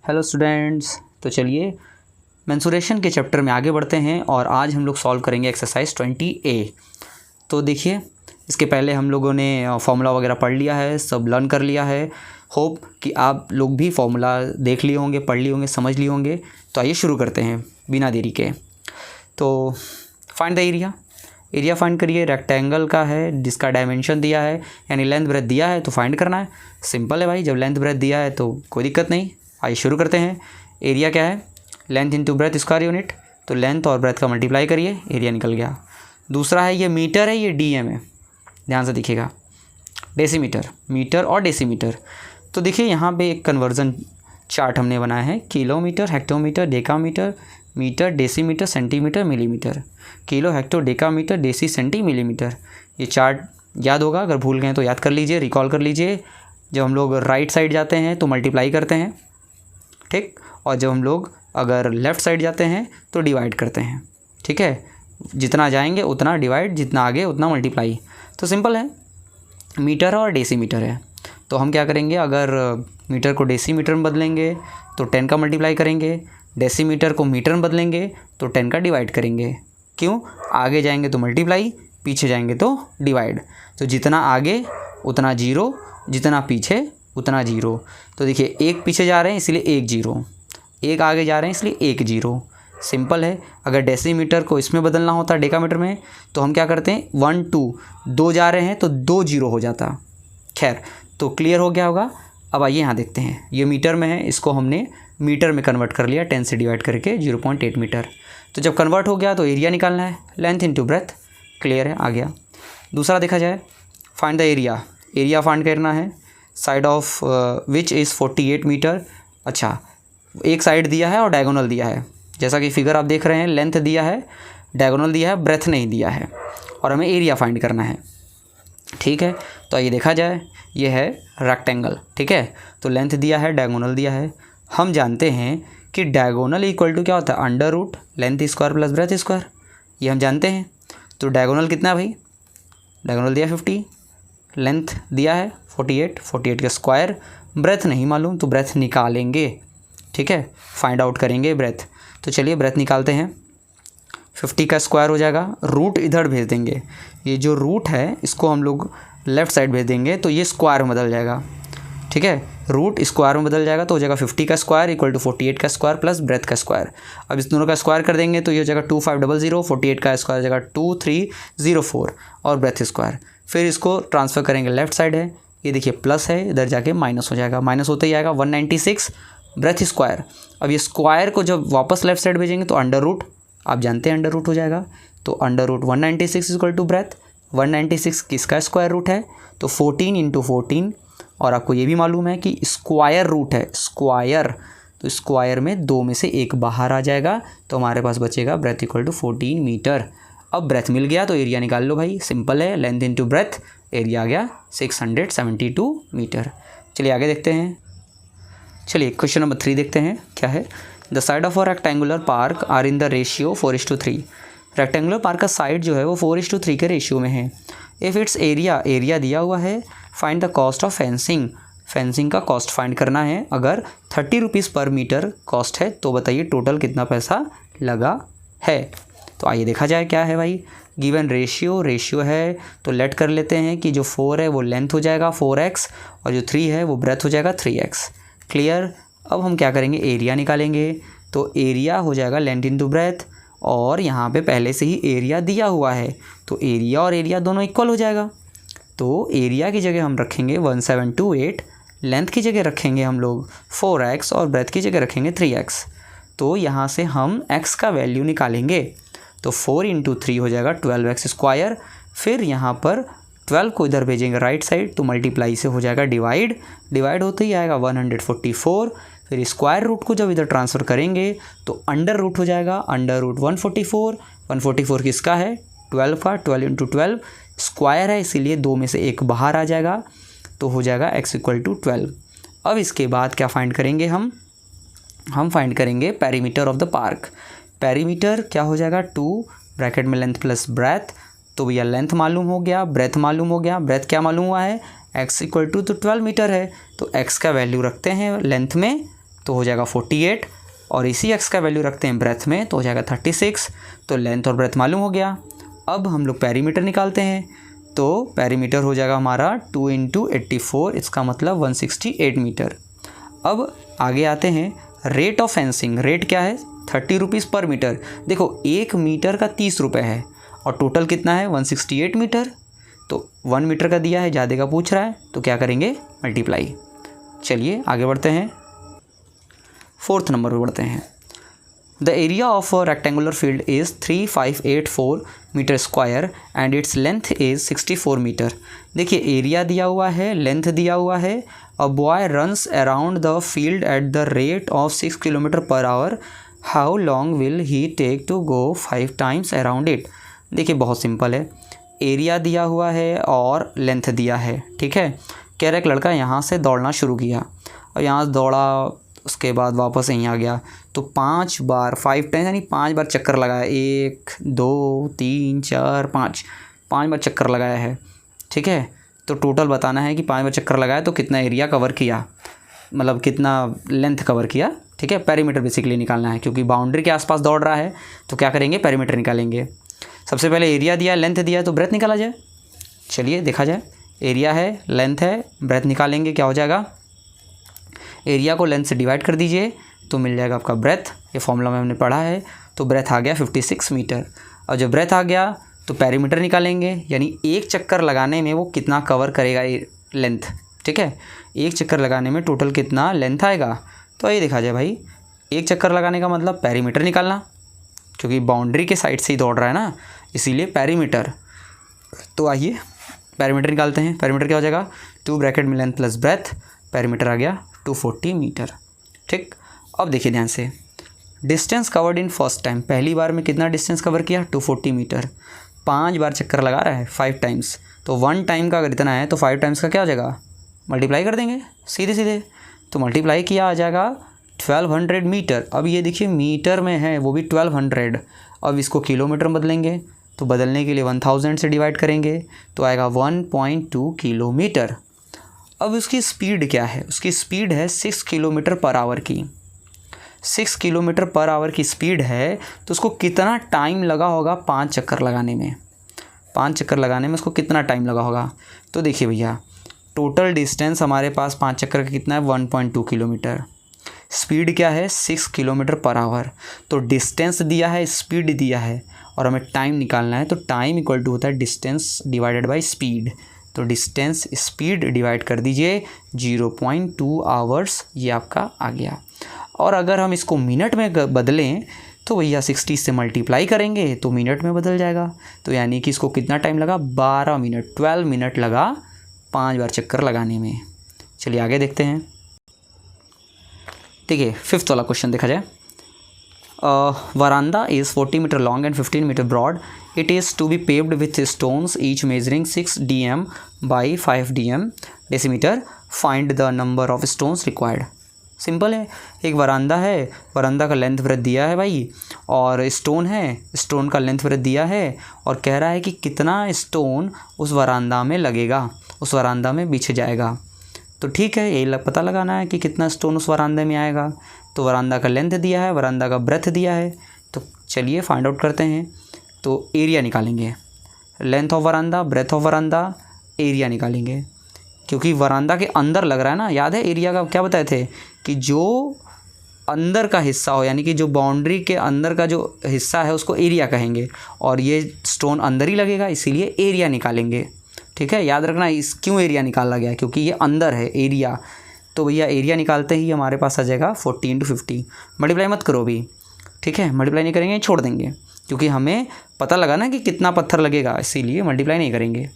Hello students, तो चलिए mensuration के चैप्टर में आगे बढ़ते हैं और आज हम लोग सॉल्व करेंगे एक्सरसाइज 20A। तो देखिए, इसके पहले हम लोगों ने फार्मूला वगैरह पढ़ लिया है, सब लर्न कर लिया है। होप कि आप लोग भी फार्मूला देख लिए होंगे, पढ़ लिए होंगे, समझ लिए होंगे। तो आइए शुरू करते हैं बिना देरी के। तो फाइंड द एरिया फाइंड करिए। रेक्टेंगल का है जिसका डायमेंशन दिया है, यानी लेंथ ब्रेथ दिया है तो फाइंड करना है। सिंपल है भाई, जब लेंथ ब्रेथ दिया है तो कोई दिक्कत नहीं। आइए शुरू करते हैं। एरिया क्या है? Length into breadth square unit. तो लेंथ और ब्रेथ का मल्टीप्लाई करिए, एरिया निकल गया। दूसरा है, ये मीटर है, ये डीएम है, ध्यान से दिखेगा। डेसीमीटर, मीटर और डेसीमीटर। तो देखिए यहाँ पे एक कन्वर्जन चार्ट हमने बनाया है। Kilometre, hectometre, decametre, metre, decimetre, centimetre, millimetre. Kilo, hecto, decametre, deci, centi, millimetre. ये चार्ट याद होगा, अगर भूल गए तो याद कर लीजिए, रिकॉल कर लीजिए। जब हम लोग राइट साइड जाते हैं तो मल्टीप्लाई करते हैं, ठीक, और जब हम लोग अगर लेफ़्ट साइड जाते हैं तो डिवाइड करते हैं, ठीक है। जितना जाएंगे उतना डिवाइड, जितना आगे उतना मल्टीप्लाई। तो सिंपल है, मीटर और डेसीमीटर है। तो हम क्या करेंगे, अगर मीटर को डेसीमीटर में बदलेंगे तो 10 का मल्टीप्लाई करेंगे, डेसीमीटर को मीटर में बदलेंगे तो 10 का डिवाइड करेंगे। क्यों? आगे जाएंगे तो मल्टीप्लाई, पीछे जाएंगे तो डिवाइड। तो जितना आगे उतना जीरो, जितना पीछे उतना जीरो। तो देखिए, एक पीछे जा रहे हैं इसलिए एक जीरो, एक आगे जा रहे हैं इसलिए एक जीरो। सिंपल है। अगर डेसीमीटर को इसमें बदलना होता डेकामीटर में तो हम क्या करते हैं, 1 2 दो जा रहे हैं तो 2 जीरो हो जाता। खैर, तो क्लियर हो गया होगा। अब आइए यहाँ देखते हैं, ये मीटर में है, इसको हमने मीटर में कन्वर्ट कर लिया 10 से डिवाइड करके 0.8 मीटर। तो जब कन्वर्ट हो गया तो एरिया निकालना है, लेंथ इंटू ब्रेथ। क्लियर है, आ गया। दूसरा देखा जाए, फाइंड द एरिया फाइंड करना है। Side of which is 48 metre. अच्छा, एक साइड दिया है और डायगोनल दिया है, जैसा कि फिगर आप देख रहे हैं। लेंथ दिया है, डायगोनल दिया है, ब्रेथ नहीं दिया है, और हमें एरिया फाइंड करना है, ठीक है। तो आइए देखा जाए, ये है रेक्टेंगल, ठीक है। तो लेंथ दिया है, डायगोनल दिया है। हम जानते हैं कि डायगोनल इक्वल टू क्या होता है, under root length square plus breadth square, ये हम जानते हैं। तो डायगोनल कितना भाई, डायगोनल दिया 50, लेंथ दिया है 48 का स्क्वायर, ब्रेथ नहीं मालूम तो ब्रेथ निकालेंगे, ठीक है। फाइंड आउट करेंगे ब्रेथ। तो चलिए ब्रेथ निकालते हैं। 50 का स्क्वायर हो जाएगा, रूट इधर भेज देंगे। ये जो रूट है इसको हम लोग लेफ़्ट साइड भेज देंगे तो ये स्क्वायर में बदल जाएगा, ठीक है। रूट स्क्वायर में बदल जाएगा तो हो जाएगा 50 का स्क्वायर इक्वल टू 48 का स्क्वायर प्लस ब्रेथ का स्क्वायर। अब इस दोनों का स्क्वायर कर देंगे तो ये हो जाएगा 2500, 48 का स्क्वायर हो जाएगा 2304 और ब्रेथ स्क्वायर। फिर इसको ट्रांसफ़र करेंगे, लेफ्ट साइड है, ये देखिए प्लस है, इधर जाके माइनस हो जाएगा, माइनस होते ही आएगा 196 ब्रेथ स्क्वायर। अब ये स्क्वायर को जब वापस लेफ्ट साइड भेजेंगे तो अंडर रूट, आप जानते हैं अंडर रूट हो जाएगा। तो under root 196 equal to breadth. 196 किसका स्क्वायर रूट है, तो 14 इंटू 14। और आपको ये भी मालूम है कि स्क्वायर रूट है, स्क्वायर, तो स्क्वायर में 2 में से 1 बाहर आ जाएगा, तो हमारे पास बचेगा ब्रेथ इक्वल टू 14 मीटर। अब ब्रेथ मिल गया तो एरिया निकाल लो भाई, सिंपल है। लेंथ इंटू ब्रेथ, एरिया आ गया 672 मीटर। चलिए आगे देखते हैं। चलिए क्वेश्चन नंबर 3 देखते हैं क्या है। The side of a rectangular park are in the ratio 4:3। Rectangular park का साइड जो है वो 4:3 के रेशियो में है। इफ़ इट्स एरिया दिया हुआ है, find the cost of fencing का कॉस्ट फाइंड करना है। अगर 30 रुपीज़ पर मीटर कॉस्ट है तो बताइए टोटल कितना पैसा लगा है। तो आइए देखा जाए क्या है भाई। गिवन रेशियो है तो लेट कर लेते हैं कि जो 4 है वो लेंथ हो जाएगा 4x और जो 3 है वो ब्रेथ हो जाएगा 3x। क्लियर। अब हम क्या करेंगे, एरिया निकालेंगे। तो एरिया हो जाएगा लेंथ इंटू ब्रेथ, और यहाँ पे पहले से ही एरिया दिया हुआ है तो एरिया और एरिया दोनों इक्वल हो जाएगा। तो एरिया की जगह हम रखेंगे 1728, लेंथ की जगह रखेंगे हम लोग 4x और ब्रेथ की जगह रखेंगे 3x। तो यहाँ से हम x का वैल्यू निकालेंगे। तो 4 इंटू 3 हो जाएगा 12x स्क्वायर। फिर यहाँ पर 12 को इधर भेजेंगे राइट साइड तो मल्टीप्लाई से हो जाएगा डिवाइड होते ही आएगा 144। फिर स्क्वायर रूट को जब इधर ट्रांसफ़र करेंगे तो अंडर रूट हो जाएगा, अंडर रूट 144 किसका है, 12 का। 12 इंटू 12 स्क्वायर है इसीलिए 2 में से 1 बाहर आ जाएगा, तो हो जाएगा x इक्वल टू 12। अब इसके बाद क्या फाइंड करेंगे, हम फाइंड करेंगे perimeter of the park. Perimeter क्या हो जाएगा, 2 ब्रैकेट में लेंथ प्लस ब्रेथ। तो भैया लेंथ मालूम हो गया, ब्रेथ मालूम हो गया। ब्रेथ क्या मालूम हुआ है, x इक्वल टू तो 12 मीटर है, तो x का वैल्यू रखते हैं लेंथ में तो हो जाएगा 48, और इसी x का वैल्यू रखते हैं ब्रेथ में तो हो जाएगा 36। तो लेंथ और ब्रेथ मालूम हो गया। अब हम लोग पेरीमीटर निकालते हैं, तो पेरीमीटर हो जाएगा हमारा 2 × 84, इसका मतलब 168 मीटर। अब आगे आते हैं, रेट ऑफ फेंसिंग। रेट क्या है? 30 रुपीज़ पर मीटर। देखो 1 मीटर का 30 रुपये है और टोटल कितना है? 168 मीटर। तो 1 मीटर का दिया है, ज़्यादा का पूछ रहा है, तो क्या करेंगे? मल्टीप्लाई। चलिए आगे बढ़ते हैं, 4th नंबर पर बढ़ते हैं। The area of a rectangular field is 3584 metre square and its length is 64 metre. देखिए एरिया दिया हुआ है, लेंथ दिया हुआ है। A boy runs around the field at the rate of 6 kilometre per hour, how long will he take to go 5 times around it. देखिए बहुत simple है, एरिया दिया हुआ है और लेंथ दिया है, ठीक है। कह रहा एक लड़का यहाँ से दौड़ना शुरू किया और यहाँ से दौड़ा, उसके बाद वापस यहीं आ गया, तो 5 बार 5 टाइम्स यानी 5 बार चक्कर लगाया, 1 2 3 4 5 बार चक्कर लगाया है, ठीक है। तो टोटल बताना है कि 5 बार चक्कर लगाया तो कितना एरिया कवर किया, मतलब कितना लेंथ कवर किया, ठीक है। पेरीमीटर बेसिकली निकालना है, क्योंकि बाउंड्री के आसपास दौड़ रहा है तो क्या करेंगे? पेरीमीटर निकालेंगे। सबसे पहले एरिया दिया, लेंथ दिया, तो ब्रेथ निकाला जाए। चलिए देखा जाए, एरिया है, लेंथ है, ब्रेथ निकालेंगे, क्या हो जाएगा? एरिया को लेंथ से डिवाइड कर दीजिए तो मिल जाएगा आपका ब्रेथ। ये फॉर्मूला में हमने पढ़ा है। तो ब्रेथ आ गया 56 मीटर। और जब ब्रेथ आ गया तो पेरीमीटर निकालेंगे, यानी एक चक्कर लगाने में वो कितना कवर करेगा लेंथ, ठीक है। एक चक्कर लगाने में टोटल कितना लेंथ आएगा, तो ये देखा जाए भाई, एक चक्कर लगाने का मतलब पेरीमीटर निकालना, क्योंकि बाउंड्री के साइड से ही दौड़ रहा है ना, इसीलिए पेरीमीटर। तो आइए पेरीमीटर निकालते हैं। पेरीमीटर क्या हो जाएगा? 2 ब्रैकेट में लेंथ प्लस ब्रेथ, पेरीमीटर आ गया 240 मीटर, ठीक। अब देखिए ध्यान से, distance covered in first time, पहली बार में कितना डिस्टेंस कवर किया? 240 मीटर। 5 बार चक्कर लगा रहा है, 5 टाइम्स, तो 1 टाइम का अगर इतना है तो 5 टाइम्स का क्या हो जाएगा? मल्टीप्लाई कर देंगे सीधे सीधे, तो मल्टीप्लाई किया आ जाएगा 1200 मीटर। अब ये देखिए मीटर में है, वो भी 1200। अब इसको किलोमीटर में बदलेंगे, तो बदलने के लिए 1000 से डिवाइड करेंगे तो आएगा 1.2 किलोमीटर। अब उसकी स्पीड क्या है? उसकी स्पीड है 6 किलोमीटर पर आवर की। 6 किलोमीटर पर आवर की स्पीड है, तो उसको कितना टाइम लगा होगा 5 चक्कर लगाने में? 5 चक्कर लगाने में उसको कितना टाइम लगा होगा? तो देखिए भैया, टोटल डिस्टेंस हमारे पास 5 चक्कर का कितना है? 1.2 किलोमीटर। स्पीड क्या है? 6 किलोमीटर पर आवर। तो डिस्टेंस दिया है, स्पीड दिया है, और हमें टाइम निकालना है, तो टाइम इक्वल टू होता है डिस्टेंस डिवाइडेड बाई स्पीड। तो डिस्टेंस स्पीड डिवाइड कर दीजिए 0.2 आवर्स, ये आपका आ गया। और अगर हम इसको मिनट में बदलें तो भैया 60 से मल्टीप्लाई करेंगे तो मिनट में बदल जाएगा। तो यानी कि इसको कितना टाइम लगा? 12 मिनट, 12 मिनट लगा 5 बार चक्कर लगाने में। चलिए आगे देखते हैं। देखिए 5th वाला क्वेश्चन देखा जाए। Veranda is 40 meter long and 15 meter broad. It is to be paved with stones each measuring 6 dm by 5 dm decimeter. Find the number of stones required. Simple है, एक वरांदा है, वरांदा का लेंथ ब्रेथ दिया है भाई, और स्टोन है, स्टोन का लेंथ ब्रेथ दिया है, और कह रहा है कि कितना स्टोन उस वरांदा में लगेगा, उस वरांदा में बिछ जाएगा। तो ठीक है, यही पता लगाना है कि कितना स्टोन उस वरांदे में आएगा। तो वरांदा का लेंथ दिया है, वरांदा का ब्रेथ दिया है, तो चलिए फाइंड आउट करते हैं। तो एरिया निकालेंगे, length of veranda, breadth of veranda, area निकालेंगे, क्योंकि वरांदा के अंदर लग रहा है ना। याद है एरिया का क्या बताए थे कि जो अंदर का हिस्सा हो, यानी कि जो बाउंड्री के अंदर का जो हिस्सा है उसको एरिया कहेंगे, और ये स्टोन अंदर ही लगेगा, इसीलिए एरिया निकालेंगे। ठीक है, याद रखना इस क्यों एरिया निकाला गया, क्योंकि ये अंदर है एरिया। तो भैया एरिया निकालते ही हमारे पास आ जाएगा 14 × 50। मल्टीप्लाई मत करो भी, ठीक है, मल्टीप्लाई नहीं करेंगे, छोड़ देंगे, क्योंकि हमें पता लगा ना कि कितना पत्थर लगेगा, इसीलिए मल्टीप्लाई नहीं करेंगे।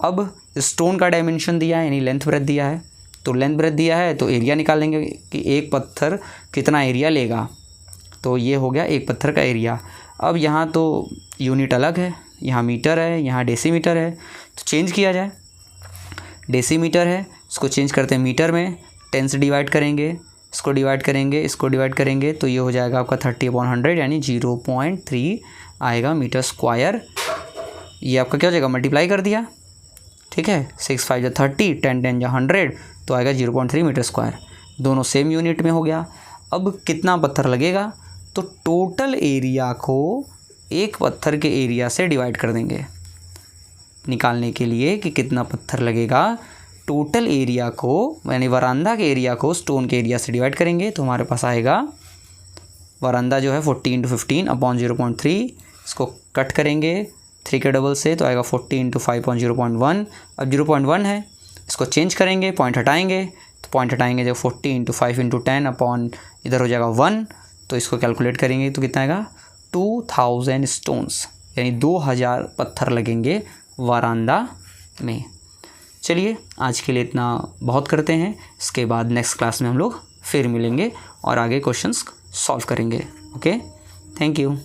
अब स्टोन का डायमेंशन दिया है, यानी लेंथ ब्रेथ दिया है, तो लेंथ ब्रेथ दिया है तो एरिया निकालेंगे कि एक पत्थर कितना एरिया लेगा। तो ये हो गया एक पत्थर का एरिया। अब यहाँ तो यूनिट अलग है, यहाँ मीटर है, यहाँ डेसीमीटर है, तो चेंज किया जाए। डेसीमीटर है, इसको चेंज करते हैं मीटर में, 10 से डिवाइड करेंगे, इसको डिवाइड करेंगे, इसको डिवाइड करेंगे, तो ये हो जाएगा आपका 30/100, यानी 0.3 आएगा मीटर स्क्वायर। ये आपका क्या हो जाएगा, मल्टीप्लाई कर दिया, ठीक है, 6 × 5 = 30, 10 × 10 = 100, तो आएगा 0.3 मीटर स्क्वायर। दोनों सेम यूनिट में हो गया। अब कितना पत्थर लगेगा, तो टोटल एरिया को एक पत्थर के एरिया से डिवाइड कर देंगे निकालने के लिए कि कितना पत्थर लगेगा। टोटल एरिया को यानी वरांदा के एरिया को स्टोन के एरिया से डिवाइड करेंगे तो हमारे पास आएगा वरांदा जो है 40 × 15 अपॉन 0.3। इसको कट करेंगे 3 के डबल से तो आएगा 40 × 5 अपॉन 0.1। अब 0.1 है, इसको चेंज करेंगे, पॉइंट हटाएंगे, तो पॉइंट हटाएंगे जब 40 × 5 × 10 अपॉन इधर हो जाएगा 1, तो इसको कैलकुलेट करेंगे तो कितना आएगा 2000 स्टोन्स, यानी 2000 पत्थर लगेंगे वरांदा में। चलिए आज के लिए इतना बहुत करते हैं, इसके बाद नेक्स्ट क्लास में हम लोग फिर मिलेंगे और आगे क्वेश्चंस सॉल्व करेंगे। Okay, thank you.